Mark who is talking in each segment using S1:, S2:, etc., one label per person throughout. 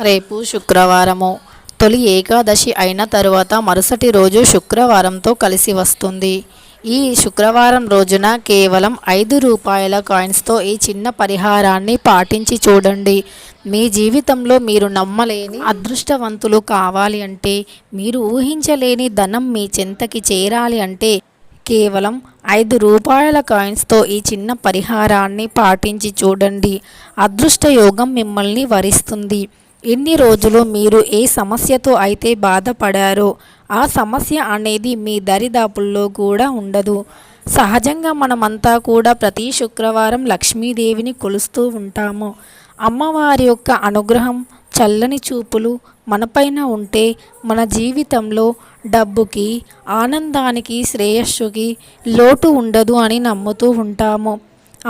S1: రేపు శుక్రవారము. తొలి ఏకాదశి అయిన తరువాత మరుసటి రోజు శుక్రవారంతో కలిసి వస్తుంది. ఈ శుక్రవారం రోజున కేవలం 5 రూపాయల కాయిన్స్తో ఈ చిన్న పరిహారాన్ని పాటించి చూడండి. మీ జీవితంలో మీరు నమ్మలేని అదృష్టవంతులు కావాలి అంటే, మీరు ఊహించలేని ధనం మీ చెంతకి చేరాలి అంటే కేవలం 5 రూపాయల కాయిన్స్తో ఈ చిన్న పరిహారాన్ని పాటించి చూడండి. అదృష్ట యోగం మిమ్మల్ని వరిస్తుంది. ఇన్ని రోజులు మీరు ఏ సమస్యతో అయితే బాధపడారో ఆ సమస్య అనేది మీ దరిదాపుల్లో కూడా ఉండదు. సహజంగా మనమంతా కూడా ప్రతి శుక్రవారం లక్ష్మీదేవిని కొలుస్తూ ఉంటాము. అమ్మవారి యొక్క అనుగ్రహం, చల్లని చూపులు మనపైన ఉంటే మన జీవితంలో డబ్బుకి, ఆనందానికి, శ్రేయస్సుకి లోటు ఉండదు అని నమ్ముతూ ఉంటాము.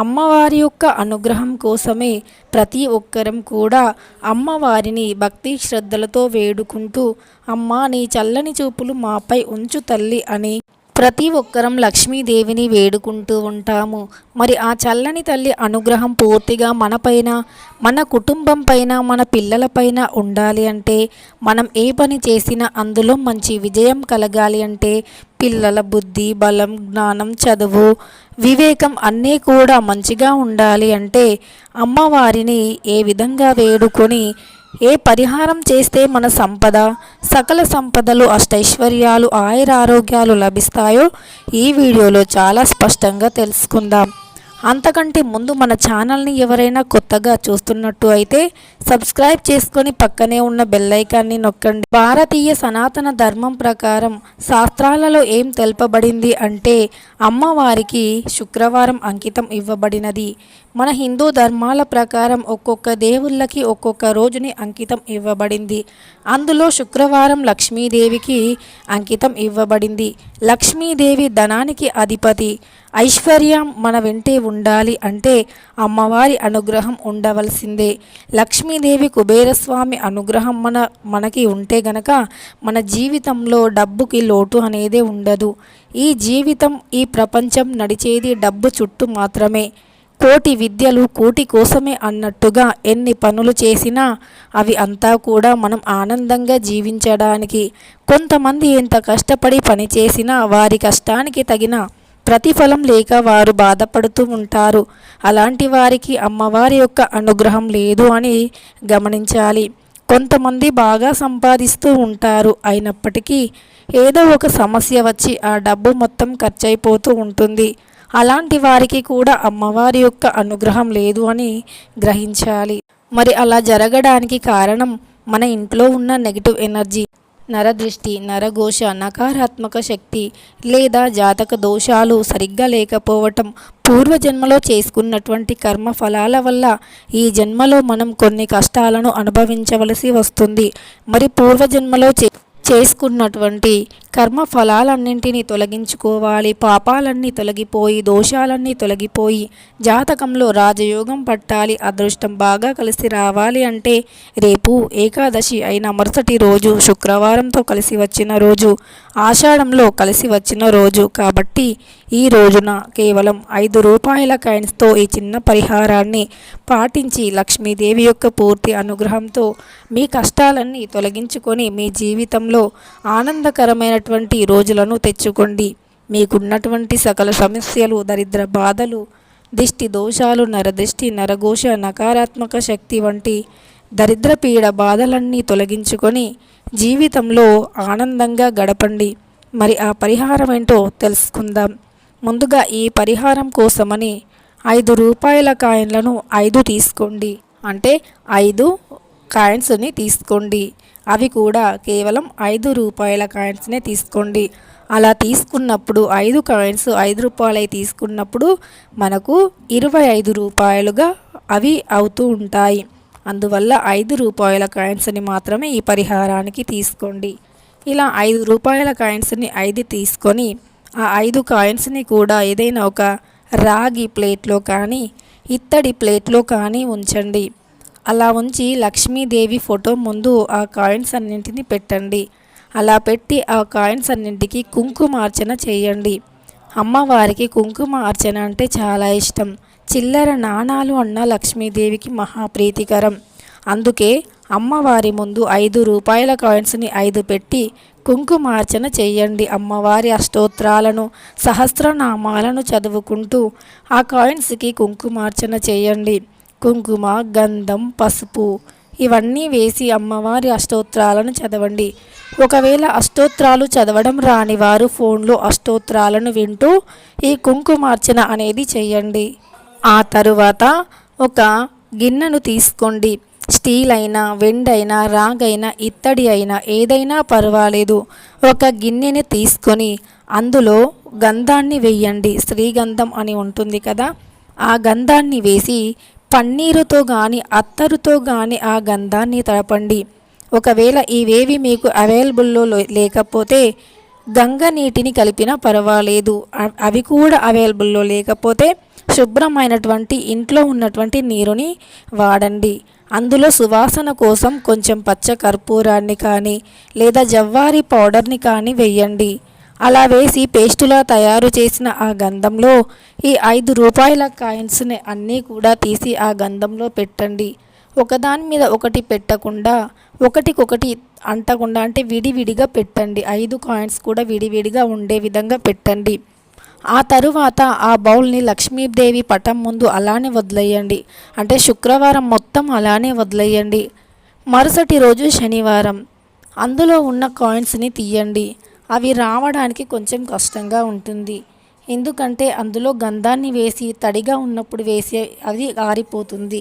S1: అమ్మవారి యొక్క అనుగ్రహం కోసమే ప్రతి ఒక్కరం కూడా అమ్మవారిని భక్తి శ్రద్ధలతో వేడుకుంటూ, అమ్మా నీ చల్లని చూపులు మాపై ఉంచు తల్లి అని ప్రతి ఒక్కరం లక్ష్మీదేవిని వేడుకుంటూ ఉంటాము. మరి ఆ చల్లని తల్లి అనుగ్రహం పూర్తిగా మనపైన, మన కుటుంబం పైన, మన పిల్లలపైన ఉండాలి అంటే, మనం ఏ పని చేసినా అందులో మంచి విజయం కలగాలి అంటే, పిల్లల బుద్ధి, బలం, జ్ఞానం, చదువు, వివేకం అన్నీ కూడా మంచిగా ఉండాలి అంటే అమ్మవారిని ఏ విధంగా వేడుకొని ఏ పరిహారం చేస్తే మన సంపద, సకల సంపదలు, అష్టైశ్వర్యాలు, ఆయురారోగ్యాలు లభిస్తాయో ఈ వీడియోలో చాలా స్పష్టంగా తెలుసుకుందాం. అంతకంటే ముందు మన ఛానల్ని ఎవరైనా కొత్తగా చూస్తున్నట్టు అయితే సబ్స్క్రైబ్ చేసుకొని పక్కనే ఉన్న బెల్ ఐకాన్ని నొక్కండి. భారతీయ సనాతన ధర్మం ప్రకారం శాస్త్రాలలో ఏం తెలుపబడింది అంటే, అమ్మవారికి శుక్రవారం అంకితం ఇవ్వబడినది. మన హిందూ ధర్మాల ప్రకారం ఒక్కొక్క దేవుళ్ళకి ఒక్కొక్క రోజుని అంకితం ఇవ్వబడింది. అందులో శుక్రవారం లక్ష్మీదేవికి అంకితం ఇవ్వబడింది. లక్ష్మీదేవి ధనానికి అధిపతి. ఐశ్వర్యం మన వెంటే ఉండాలి అంటే అమ్మవారి అనుగ్రహం ఉండవలసిందే. లక్ష్మీదేవి కుబేరస్వామి అనుగ్రహం మనకి ఉంటే గనక మన జీవితంలో డబ్బుకి లోటు అనేదే ఉండదు. ఈ జీవితం, ఈ ప్రపంచం నడిచేది డబ్బు చుట్టూ మాత్రమే. కోటి విద్యలు కూటి కోసమే అన్నట్టుగా ఎన్ని పనులు చేసినా అవి అంతా కూడా మనం ఆనందంగా జీవించడానికి. కొంతమంది ఎంత కష్టపడి పని చేసినా వారి కష్టానికి తగిన ప్రతిఫలం లేక వారు బాధపడుతూ ఉంటారు. అలాంటి వారికి అమ్మవారి యొక్క అనుగ్రహం లేదు అని గమనించాలి. కొంతమంది బాగా సంపాదిస్తూ ఉంటారు, అయినప్పటికీ ఏదో ఒక సమస్య వచ్చి ఆ డబ్బు మొత్తం ఖర్చయిపోతూ ఉంటుంది. అలాంటి వారికి కూడా అమ్మవారి యొక్క అనుగ్రహం లేదు అని గ్రహించాలి. మరి అలా జరగడానికి కారణం మన ఇంట్లో ఉన్న నెగిటివ్ ఎనర్జీ, నరదృష్టి, నరఘోష, నకారాత్మక శక్తి లేదా జాతక దోషాలు సరిగ్గా లేకపోవటం, పూర్వజన్మలో చేసుకున్నటువంటి కర్మ ఫలాల వల్ల ఈ జన్మలో మనం కొన్ని కష్టాలను అనుభవించవలసి వస్తుంది. మరి పూర్వజన్మలో చేసుకున్నటువంటి కర్మ ఫలాలన్నింటినీ తొలగించుకోవాలి. పాపాలన్నీ తొలగిపోయి, దోషాలన్నీ తొలగిపోయి జాతకంలో రాజయోగం పట్టాలి, అదృష్టం బాగా కలిసి రావాలి అంటే రేపు ఏకాదశి అయిన మరుసటి రోజు శుక్రవారంతో కలిసి వచ్చిన రోజు, ఆషాఢంలో కలిసి వచ్చిన రోజు కాబట్టి ఈ రోజున కేవలం 5 రూపాయల కాయిన్స్తో ఈ చిన్న పరిహారాన్ని పాటించి లక్ష్మీదేవి యొక్క పూర్తి అనుగ్రహంతో మీ కష్టాలన్నీ తొలగించుకొని మీ జీవితంలో ఆనందకరమైనటువంటి రోజులను తెచ్చుకోండి. మీకున్నటువంటి సకల సమస్యలు, దరిద్ర బాధలు, దిష్టి దోషాలు, నరదృష్టి, నరఘోష, నకారాత్మక శక్తి వంటి దరిద్ర పీడ బాధలన్నీ తొలగించుకొని జీవితంలో ఆనందంగా గడపండి. మరి ఆ పరిహారం ఏంటో తెలుసుకుందాం. ముందుగా ఈ పరిహారం కోసమని 5 రూపాయల కాయిన్లను 5 తీసుకోండి. అంటే 5 కాయిన్స్ని తీసుకోండి. అవి కూడా కేవలం 5 రూపాయల కాయిన్స్నే తీసుకోండి. అలా తీసుకున్నప్పుడు 5 కాయిన్స్ 5 రూపాయలు తీసుకున్నప్పుడు మనకు 25 రూపాయలుగా అవి అవుతూ ఉంటాయి. అందువల్ల 5 రూపాయల కాయిన్స్ని మాత్రమే ఈ పరిహారానికి తీసుకోండి. ఇలా 5 రూపాయల కాయిన్స్ని 5 తీసుకొని ఆ 5 కాయిన్స్ని కూడా ఏదైనా ఒక రాగి ప్లేట్లో కానీ, ఇత్తడి ప్లేట్లో కానీ ఉంచండి. అలా ఉంచి లక్ష్మీదేవి ఫోటో ముందు ఆ కాయిన్స్ అన్నింటినీ పెట్టండి. అలా పెట్టి ఆ కాయిన్స్ అన్నింటికి కుంకుమార్చన చేయండి. అమ్మవారికి కుంకుమ అర్చన అంటే చాలా ఇష్టం. చిల్లర నాణాలు అన్న లక్ష్మీదేవికి మహాప్రీతికరం. అందుకే అమ్మవారి ముందు 5 రూపాయల కాయిన్స్ని 5 పెట్టి కుంకుమార్చన చేయండి. అమ్మవారి అష్టోత్తరాలను సహస్రనామాలను చదువుకుంటూ ఆ కాయిన్స్కి కుంకుమార్చన చేయండి. కుంకుమ, గంధం, పసుపు ఇవన్నీ వేసి అమ్మవారి అష్టోత్తరాలను చదవండి. ఒకవేళ అష్టోత్తరాలు చదవడం రాని వారు ఫోన్లో అష్టోత్తరాలను వింటూ ఈ కుంకుమార్చన అనేది చేయండి. ఆ తరువాత ఒక గిన్నెను తీసుకోండి. స్టీల్ అయినా, వెండి అయినా, రాగైనా, ఇత్తడి అయినా ఏదైనా పర్వాలేదు. ఒక గిన్నెని తీసుకొని అందులో గంధాన్ని వేయండి. శ్రీగంధం అని ఉంటుంది కదా, ఆ గంధాన్ని వేసి పన్నీరుతో కానీ అత్తరుతో కానీ ఆ గంధాన్ని తడపండి. ఒకవేళ ఇవేవి మీకు అవైలబుల్లో లేకపోతే గంగ నీటిని కలిపినా పర్వాలేదు. అవి కూడా అవైలబుల్లో లేకపోతే శుభ్రమైనటువంటి ఇంట్లో ఉన్నటువంటి నీరుని వాడండి. అందులో సువాసన కోసం కొంచెం పచ్చ కర్పూరాన్ని కానీ లేదా జవ్వారి పౌడర్ని కానీ వేయండి. అలా వేసి పేస్టులా తయారు చేసిన ఆ గంధంలో ఈ 5 రూపాయల కాయిన్స్ని అన్నీ కూడా తీసి ఆ గంధంలో పెట్టండి. ఒకదాని మీద ఒకటి పెట్టకుండా ఒకటికొకటి అంటకుండా అంటే విడివిడిగా పెట్టండి. 5 కాయిన్స్ కూడా విడివిడిగా ఉండే విధంగా పెట్టండి. ఆ తరువాత ఆ బౌల్ని లక్ష్మీదేవి పటం ముందు అలానే వదిలేయండి. అంటే శుక్రవారం మొత్తం అలానే వదిలేయండి. మరుసటి రోజు శనివారం అందులో ఉన్న కాయిన్స్ని తీయండి. అవి రావడానికి కొంచెం కష్టంగా ఉంటుంది. ఎందుకంటే అందులో గంధాన్ని వేసి తడిగా ఉన్నప్పుడు వేసి అది ఆరిపోతుంది.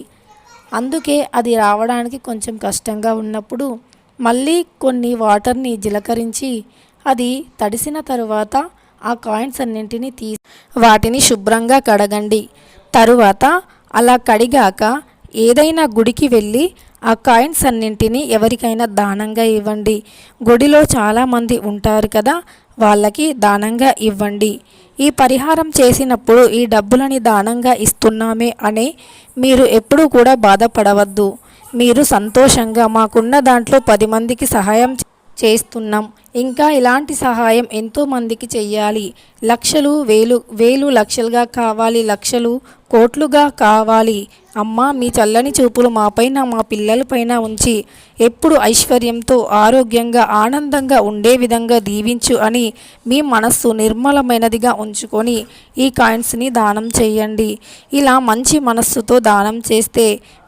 S1: అందుకే అది రావడానికి కొంచెం కష్టంగా ఉన్నప్పుడు మళ్ళీ కొన్ని వాటర్ని జీలకరించి అది తడిసిన తరువాత ఆ కాయిన్స్ అన్నింటినీ వాటిని శుభ్రంగా కడగండి. తరువాత అలా కడిగాక ఏదైనా గుడికి వెళ్ళి ఆ కాయిన్స్ అన్నింటినీ ఎవరికైనా దానంగా ఇవ్వండి. గుడిలో చాలామంది ఉంటారు కదా, వాళ్ళకి దానంగా ఇవ్వండి. ఈ పరిహారం చేసినప్పుడు ఈ డబ్బులని దానంగా ఇస్తున్నామే అని మీరు ఎప్పుడూ కూడా బాధపడవద్దు. మీరు సంతోషంగా మాకున్న దాంట్లో 10 మందికి సహాయం చేస్తున్నాం, ఇంకా ఇలాంటి సహాయం ఎంతోమందికి చెయ్యాలి, లక్షలు వేలు లక్షలుగా కావాలి, లక్షలు కోట్లుగా కావాలి, అమ్మ మీ చల్లని చూపులు మాపైన మా పిల్లలపైన ఉంచి ఎప్పుడు ఐశ్వర్యంతో ఆరోగ్యంగా ఆనందంగా ఉండే విధంగా దీవించు అని మీ మనస్సు నిర్మలమైనదిగా ఉంచుకొని ఈ కాయిన్స్ని దానం చేయండి. ఇలా మంచి మనస్సుతో దానం చేస్తే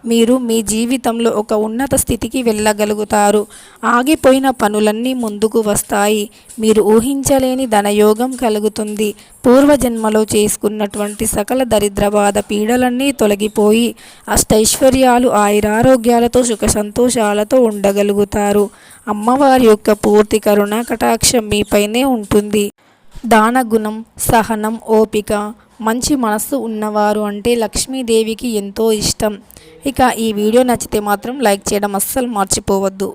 S1: మీరు మీ జీవితంలో ఒక ఉన్నత స్థితికి వెళ్ళగలుగుతారు. ఆగిపోయిన పనులన్నీ ముందుకు వస్తాయి. మీరు ఊహించలేని ధనయోగం కలుగుతుంది. పూర్వజన్మలో చేసుకున్నటువంటి సకల దరిద్ర బాధ పీడలన్నీ తొలగిపోయి అష్టైశ్వర్యాలు ఆయురారోగ్యాలతో సుఖ సంతోషాలతో ఉండగలుగుతారు. అమ్మవారి యొక్క పూర్తి కరుణ కటాక్షం మీపైనే ఉంటుంది. దానగుణం, సహనం, ఓపిక, మంచి మనస్సు ఉన్నవారు అంటే లక్ష్మీదేవికి ఎంతో ఇష్టం. ఇక ఈ వీడియో నచ్చితే మాత్రం లైక్ చేయడం అస్సలు మర్చిపోవద్దు.